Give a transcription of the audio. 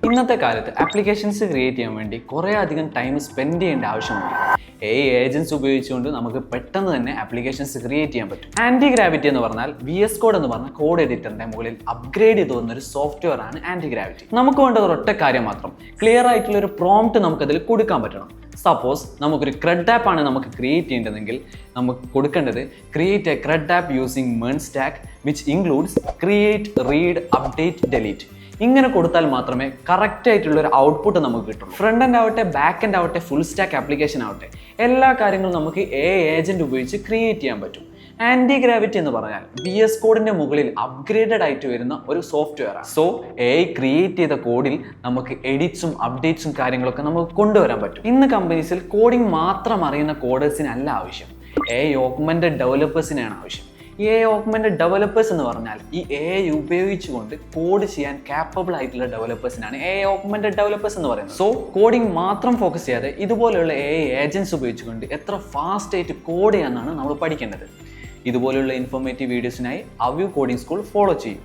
ഇന്നത്തെ കാലത്ത് applications create ചെയ്യാൻ വേണ്ടി കുറേ അധികം ടൈം സ്പെൻഡ് ചെയ്യേണ്ട ആവശ്യമുണ്ട്. ഏജൻസ് ഉപയോഗിച്ചുകൊണ്ട് നമുക്ക് പെട്ടെന്ന് തന്നെ ആപ്ലിക്കേഷൻസ് ക്രിയേറ്റ് ചെയ്യാൻ പറ്റും. ആന്റി ഗ്രാവിറ്റി എന്ന് പറഞ്ഞാൽ VS കോഡ് എന്ന് പറഞ്ഞ കോഡ് എഡിറ്ററിന്റെ മുകളിൽ അപ്ഗ്രേഡ് ചെയ്ത് വന്ന ഒരു സോഫ്റ്റ്വെയർ ആണ് ആന്റി ഗ്രാവിറ്റി. നമുക്ക് വേണ്ട ഒരൊറ്റ കാര്യം മാത്രം, ക്ലിയർ ആയിട്ടുള്ള ഒരു പ്രോംപ്റ്റ് നമുക്കതിൽ കൊടുക്കാൻ പറ്റണം. സപ്പോസ് നമുക്കൊരു CRUD ആപ്പ് ആണ് നമുക്ക് ക്രിയേറ്റ് ചെയ്യേണ്ടതെങ്കിൽ നമുക്ക് കൊടുക്കേണ്ടത് create A CRUD app using MERN stack which includes create, read, update, delete. ഇങ്ങനെ കൊടുത്താൽ മാത്രമേ കറക്റ്റ് ആയിട്ടുള്ള ഒരു ഔട്ട്പുട്ട് നമുക്ക് കിട്ടുള്ളൂ. ഫ്രണ്ട് എൻഡ് ആവട്ടെ, ബാക്ക് എൻഡ് ആവട്ടെ, ഫുൾ സ്റ്റാക്ക് ആപ്ലിക്കേഷൻ ആവട്ടെ, എല്ലാ കാര്യങ്ങളും നമുക്ക് ഏജന്റ് ഉപയോഗിച്ച് ക്രിയേറ്റ് ചെയ്യാൻ പറ്റും. ആന്റി ഗ്രാവിറ്റി എന്ന് പറഞ്ഞാൽ VS കോഡിന്റെ മുകളിൽ അപ്ഗ്രേഡഡ് ആയിട്ട് വരുന്ന ഒരു സോഫ്റ്റ്വെയർ ആണ്. സോ ക്രിയേറ്റ് ചെയ്ത കോഡിൽ നമുക്ക് എഡിറ്റ്സും അപ്ഡേറ്റ്സും കാര്യങ്ങളൊക്കെ നമുക്ക് കൊണ്ടുവരാൻ പറ്റും. ഇന്ന് കമ്പനീസിൽ കോഡിംഗ് മാത്രം അറിയുന്ന കോഡേഴ്സിനല്ല ആവശ്യം, ഓഗ്മെന്റഡ് ഡെവലപ്പേഴ്സിനാണ് ആവശ്യം. ഓഗ്മെന്റഡ് ഡെവലപ്പേഴ്സ് എന്ന് പറഞ്ഞാൽ ഈ ഉപയോഗിച്ചുകൊണ്ട് കോഡ് ചെയ്യാൻ കാപ്പബിൾ ആയിട്ടുള്ള ഡെവലപ്പേഴ്സിനാണ് ഓഗ്മെന്റഡ് ഡെവലപ്പേഴ്സ് എന്ന് പറയുന്നത്. സോ കോഡിംഗ് മാത്രം ഫോക്കസ് ചെയ്യാതെ ഇതുപോലെയുള്ള ഏജൻസ് ഉപയോഗിച്ചുകൊണ്ട് എത്ര ഫാസ്റ്റ് ആയിട്ട് കോഡ് ചെയ്യാമെന്നാണ് നമ്മൾ പഠിക്കേണ്ടത്. ഇതുപോലെയുള്ള ഇൻഫോർമേറ്റീവ് വീഡിയോസിനായി അവ്യൂ കോഡിംഗ് സ്കൂൾ ഫോളോ ചെയ്യും.